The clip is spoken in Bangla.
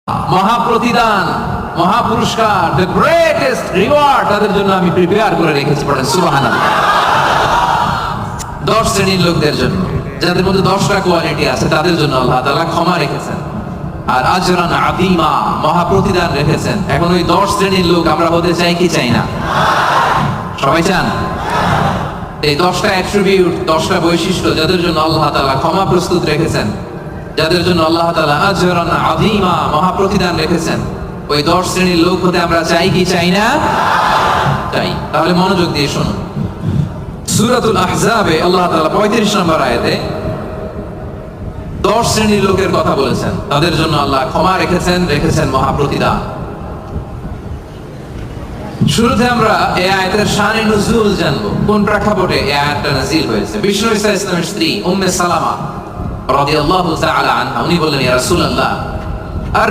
মহাপ্রতিদান, মহাপুরস্কার, দ্য গ্রেটেস্ট রিওয়ার্ড তাদের জন্য আমি প্রিপেয়ার করে রেখেছি। পড়েন সুবহানাল্লাহ। 10 শ্রেণীর লোকদের জন্য, যাদের মধ্যে 10টা কোয়ালিটি আছে, তাদের জন্য আল্লাহ তাআলা ক্ষমা রেখেছেন আর আজরান আযীমা, মহাপ্রতিদান রেখেছেন। এখন ওই 10 শ্রেণীর লোক আমরা হতে চাই কি চাই না? সবাই চান? এই 10টা অ্যাট্রিবিউট, 10টা বৈশিষ্ট্য যাদের জন্য আল্লাহ তাআলা ক্ষমা প্রস্তুত রেখেছেন, যাদের জন্য আল্লাহ তাআলা আজরান আযীমা, মহাপ্রতিদান রেখেছেন, ওই 10 শ্রেণীর লোক হতে আমরা চাই কি চাই না? চাই। তাহলে মনোযোগ দিয়ে শুনুন। সূরাতুল আহজাবে আল্লাহ তাআলা 35 নম্বর আয়াতে 10 শ্রেণীর লোকের কথা বলেছেন, তাদের জন্য আল্লাহ ক্ষমা রেখেছেন মহাপ্রতিদান। শুরুতে আমরা এই আয়াতের শানে নুজুল জানবো, কোন প্রেক্ষাপটে এই আয়াতটা নাযিল হয়েছে। বিষ্ণু ঈসা ইসলামের স্ত্রী উম্মে সালামা রাদিয়াল্লাহু তাআলা আনহা উনি বললেন, ইয়া রাসূলুল্লাহ, আর